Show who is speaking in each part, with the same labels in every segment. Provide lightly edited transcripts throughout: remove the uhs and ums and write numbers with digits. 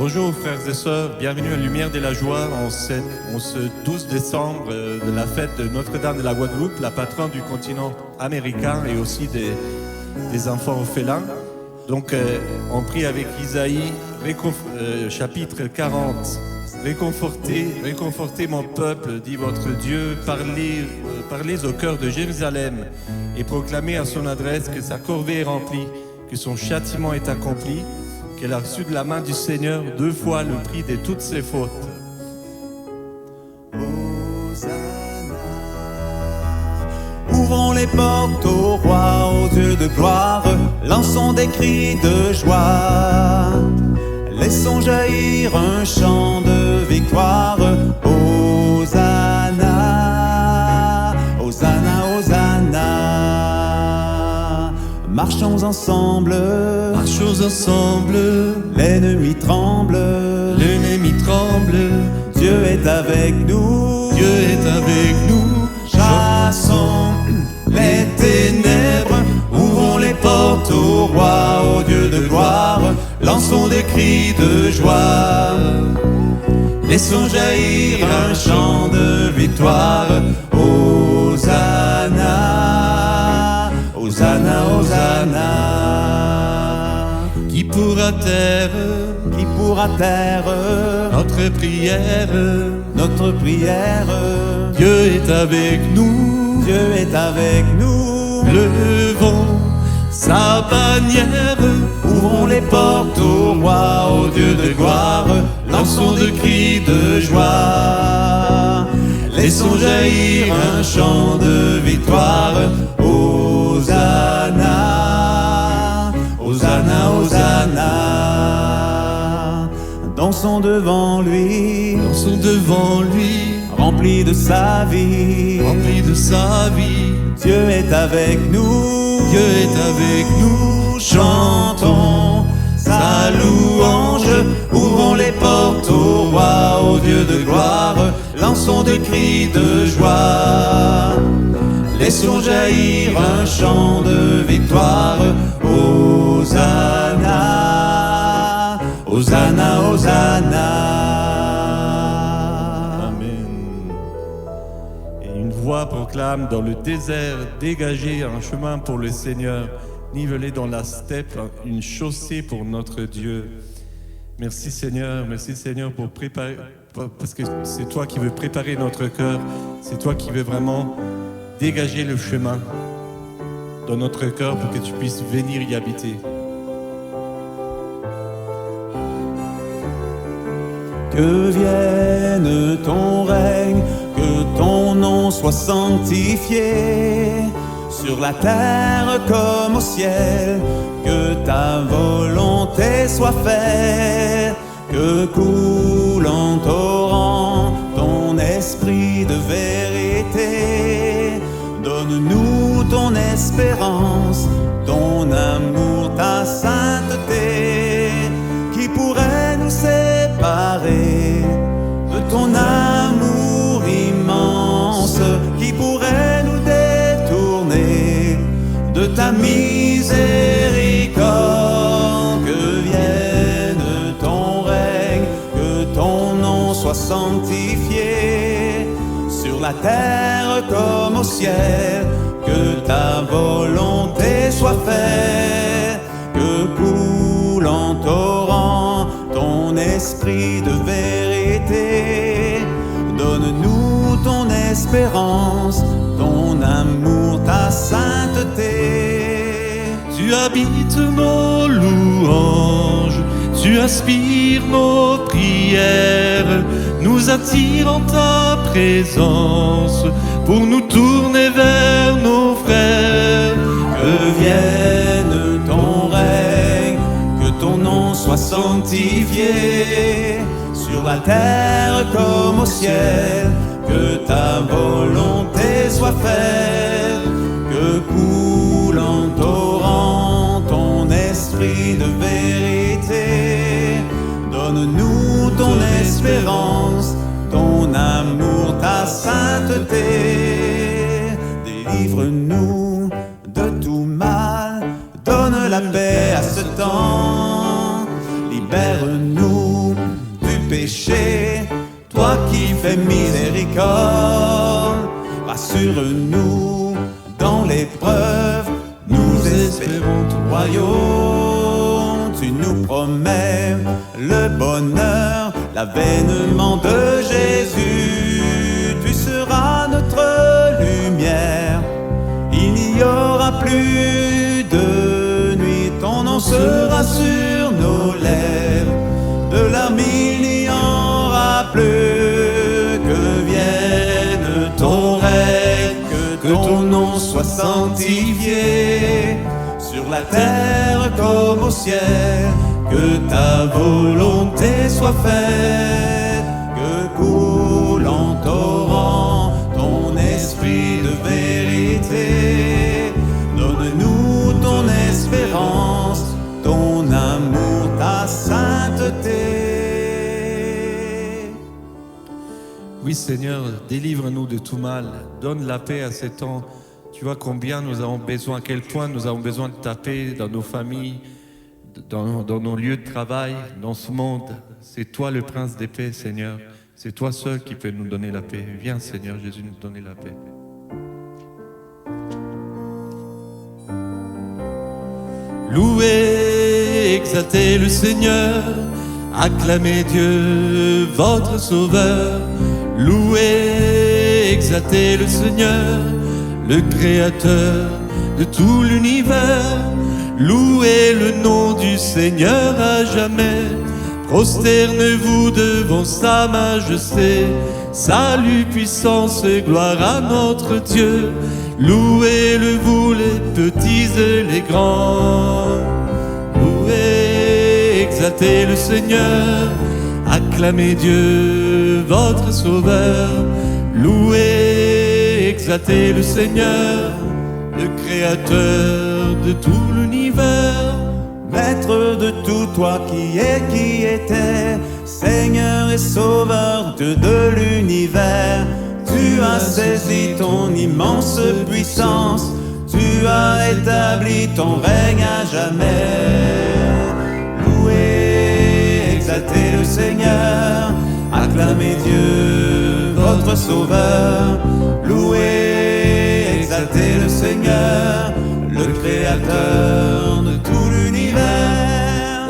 Speaker 1: Bonjour frères et sœurs, bienvenue à Lumière de la Joie en ce 12 décembre de la fête de Notre-Dame de la Guadeloupe, la patronne du continent américain et aussi des enfants orphelins. Donc on prie avec Isaïe, chapitre 40. Réconfortez mon peuple, dit votre Dieu, parlez au cœur de Jérusalem et proclamez à son adresse que sa corvée est remplie, que son châtiment est accompli, qu'elle a reçu de la main du Seigneur 2 fois le prix de toutes ses fautes.
Speaker 2: Ouvrons les portes au roi, au Dieu de gloire, lançons des cris de joie. Laissons jaillir un chant de victoire. Hosanna, Hosanna, Hosanna. Marchons ensemble, l'ennemi tremble, Dieu est avec nous, chassons les ténèbres, ouvrons les portes au roi, au Dieu de gloire, lançons des cris de joie, laissons jaillir un chant de victoire. Hosanna, Hosanna, Hosanna.
Speaker 1: Qui pourra taire notre prière? Dieu est avec nous, levons sa bannière,
Speaker 2: ouvrons les portes au roi, au Dieu de gloire, lançons des cris de joie, laissons jaillir un chant de victoire. Hosanna, Hosanna, Hosanna. Dansons devant lui, remplis de sa vie, Dieu est avec nous, chantons sa louange, ouvrons les portes au roi, au Dieu de gloire, lançons des cris de joie, laissons jaillir un chant de victoire. Hosanna, Hosanna, Hosanna.
Speaker 1: Une voix proclame dans le désert, dégagez un chemin pour le Seigneur, nivelez dans la steppe une chaussée pour notre Dieu. Merci Seigneur pour préparer, parce que c'est toi qui veux préparer notre cœur, c'est toi qui veux vraiment dégager le chemin dans notre cœur pour que tu puisses venir y habiter.
Speaker 2: Que vienne ton règne, que ton nom soit sanctifié, sur la terre comme au ciel, que ta volonté soit faite, que coule en torrent ton esprit de vérité. Donne-nous ton espérance, ton amour, ta sainteté, qui pourrait nous séparer de ton amour immense, qui pourrait nous détourner de ta miséricorde. Que vienne ton règne, que ton nom soit sanctifié, sur la terre comme au ciel, que ta volonté soit faite, que coule en torrent ton esprit de vérité. Donne-nous ton espérance, ton amour, ta sainteté.
Speaker 1: Tu habites nos louanges, tu aspires nos prières, nous attires en ta présence pour nous tourner vers nos frères.
Speaker 2: Que vienne ton règne, que ton nom soit sanctifié, sur la terre comme au ciel, que ta volonté soit faite, que coule en torrent ton esprit de vérité. Donne-nous ton espérance, ton amour, ta sainteté. Délivre-nous de tout mal, donne la paix à ce temps. Libère-nous péchés, toi qui fais miséricorde, rassure-nous dans l'épreuve, nous espérons ton royaume. Tu nous promets le bonheur, l'avènement de Jésus. Tu seras notre lumière, il n'y aura plus de nuit. Ton nom sera sur nos lèvres, de larmes il n'y aura plus. Que vienne ton règne, que ton nom soit sanctifié, sur la terre comme au ciel, que ta volonté soit faite, que coule en torrent ton esprit de vérité. Donne-nous ton espérance, ton amour, ta sainteté.
Speaker 1: Oui Seigneur, délivre-nous de tout mal, donne la paix à ces temps. Tu vois combien nous avons besoin, à quel point nous avons besoin de ta paix dans nos familles, dans nos lieux de travail, dans ce monde. C'est toi le prince des paix, Seigneur. C'est toi seul qui peux nous donner la paix. Viens Seigneur Jésus nous donner la paix. Louez, exaltez le Seigneur, acclamez Dieu, votre Sauveur. Louez, exaltez le Seigneur, le Créateur de tout l'univers. Louez le nom du Seigneur à jamais. Prosternez-vous devant sa majesté. Salut, puissance, gloire à notre Dieu. Louez-le vous les petits et les grands. Louez, exaltez le Seigneur, acclamez Dieu, votre Sauveur. Louez, exaltez le Seigneur, le Créateur de tout l'univers.
Speaker 2: Maître de tout, toi qui es, qui étais, Seigneur et Sauveur, Dieu de l'univers. Tu as saisi ton immense puissance, tu as établi ton règne à jamais. Louez, exaltez le Seigneur, acclamez Dieu, votre Sauveur. Louez, exaltez le Seigneur, le Créateur de tout l'univers.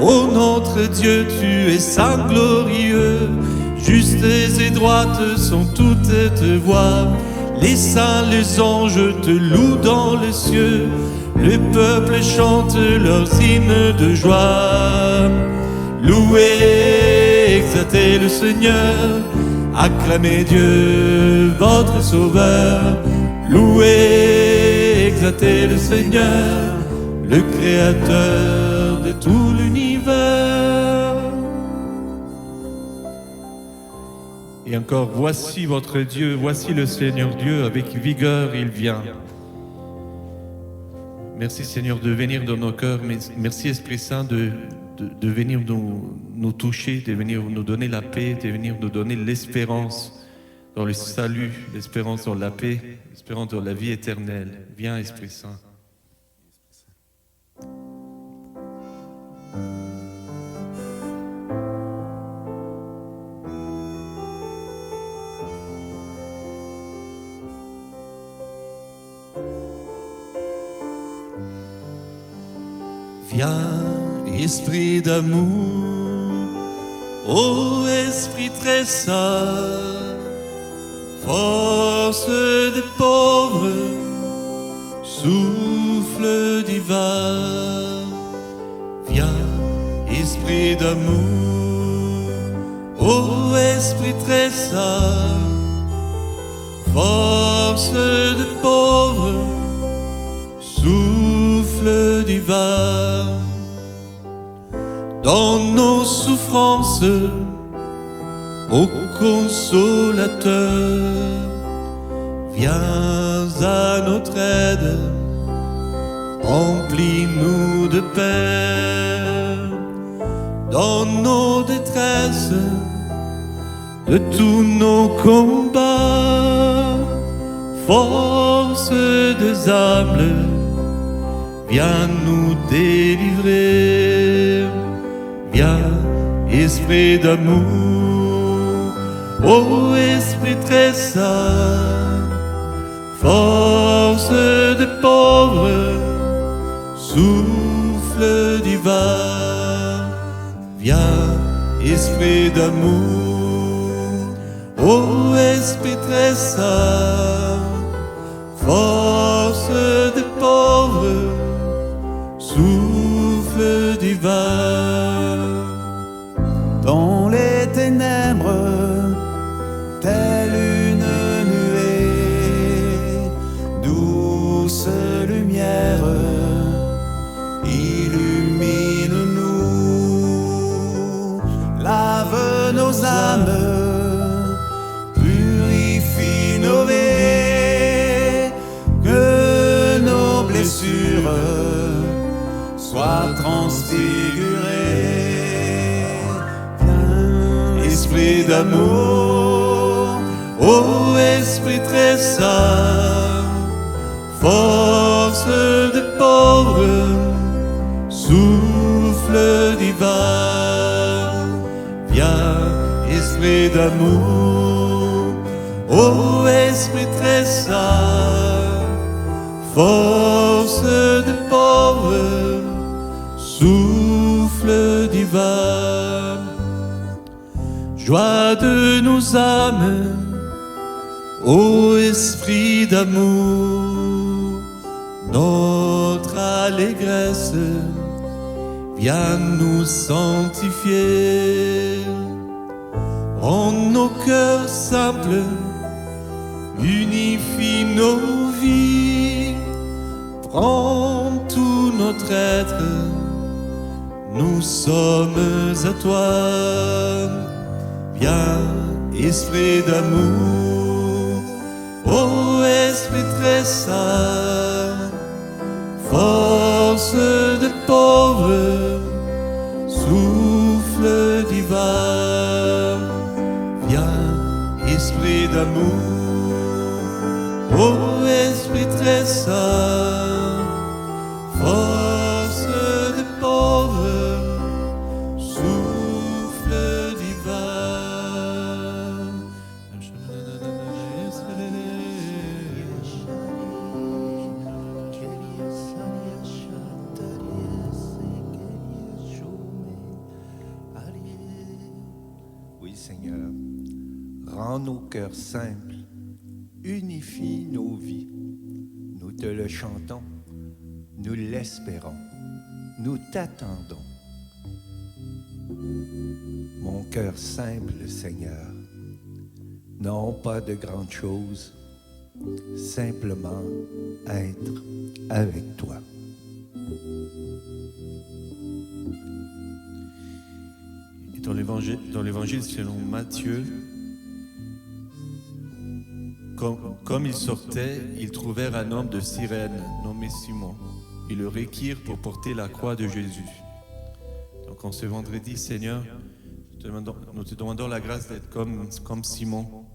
Speaker 1: Ô notre Dieu, tu es saint glorieux, justes et droites sont toutes tes voies. Les saints, les anges te louent dans les cieux, le peuple chante leurs hymnes de joie. Louez, exaltez le Seigneur, acclamez Dieu, votre Sauveur. Louez, exaltez le Seigneur, le Créateur de tout l'univers. Et encore, voici votre Dieu, voici le Seigneur Dieu, avec vigueur il vient. Merci Seigneur de venir dans nos cœurs, merci Esprit Saint de venir nous toucher, de venir nous donner la paix, de venir nous donner l'espérance dans le salut, l'espérance dans la paix, l'espérance dans la vie éternelle. Viens Esprit Saint. Viens, Esprit d'amour, ô Esprit très saint, force des pauvres, souffle divin. Viens, Esprit d'amour, ô Esprit très saint, force des pauvres, souffle divin. Dans nos souffrances, ô consolateur, viens à notre aide, remplis-nous de paix. Dans nos détresses, de tous nos combats, force des âmes, viens nous délivrer. Viens, Esprit d'amour, Ô Esprit très saint, force des pauvres, souffle divin, viens, Esprit d'amour. Ô Esprit très saint, force des pauvres, souffle divin.
Speaker 2: Dans les ténèbres, telle une nuée, douce lumière, illumine-nous, lave nos âmes, purifie nos vies, que nos blessures soient transfigurées. Esprit d'amour, ô Esprit très saint, force des pauvres, souffle divin, viens, Esprit d'amour, ô Esprit très saint, force des pauvres, souffle divin. Joie de nos âmes, ô Esprit d'amour, notre allégresse, viens nous sanctifier. Rends nos cœurs simples, unifie nos vies, prends tout notre être, nous sommes à toi. Viens, Esprit d'amour, ô Esprit très saint, force des pauvres, souffle divin. Viens, Esprit d'amour, ô Esprit très saint, force des pauvres, souffle divin.
Speaker 3: Oui, Seigneur, rends nos cœurs simples, unifie nos vies. Nous te le chantons, nous l'espérons, nous t'attendons. Mon cœur simple, Seigneur, non pas de grandes choses, simplement être avec toi.
Speaker 1: Et dans l'évangile selon Matthieu, comme ils sortaient, ils trouvèrent un homme de Cyrène nommé Simon. Ils le requirent pour porter la croix de Jésus. Donc en ce vendredi, Seigneur, nous te demandons la grâce d'être comme Simon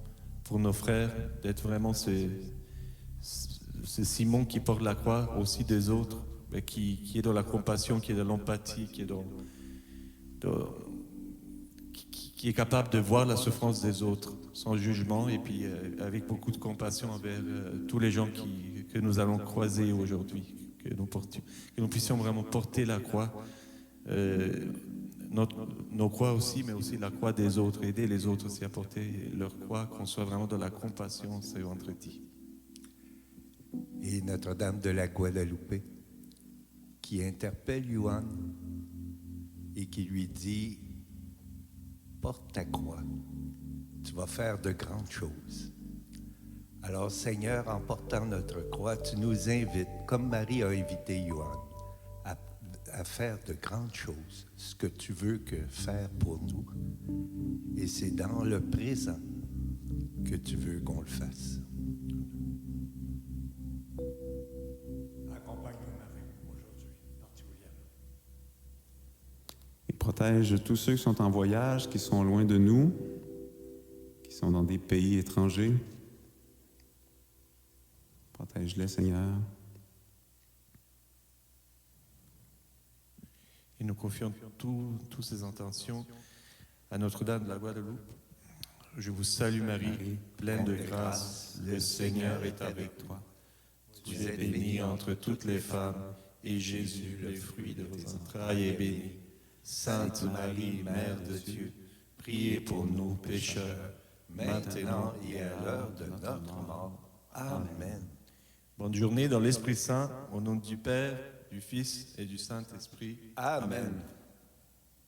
Speaker 1: pour nos frères, d'être vraiment ce Simon qui porte la croix aussi des autres, mais qui est dans la compassion, qui est dans l'empathie, qui est capable de voir la souffrance des autres sans jugement et puis avec beaucoup de compassion envers tous les gens que nous allons croiser aujourd'hui, que nous puissions vraiment porter la croix, nos croix aussi, mais aussi la croix des autres, aider les autres aussi à porter leur croix, qu'on soit vraiment dans la compassion ce vendredi.
Speaker 3: Et Notre-Dame de la Guadalupe, qui interpelle Yuan et qui lui dit: porte ta croix, tu vas faire de grandes choses. Alors Seigneur, en portant notre croix, tu nous invites, comme Marie a invité Yuan, à faire de grandes choses, ce que tu veux faire pour nous. Et c'est dans le présent que tu veux qu'on le fasse. Accompagne-nous, Marie, aujourd'hui, particulièrement.
Speaker 4: Et protège tous ceux qui sont en voyage, qui sont loin de nous, qui sont dans des pays étrangers. Protège-les, Seigneur.
Speaker 1: Et nous confions toutes ces intentions à Notre-Dame de la Guadeloupe, Je vous salue Marie, pleine de grâce, le Seigneur est avec toi. Tu es bénie entre toutes les femmes, et Jésus, le fruit de vos entrailles, est béni. Sainte Marie, Mère de Dieu, priez pour nous pécheurs, maintenant et à l'heure de notre mort. Amen. Bonne journée dans l'Esprit Saint, au nom du Père, du Fils et du Saint-Esprit.
Speaker 3: Amen.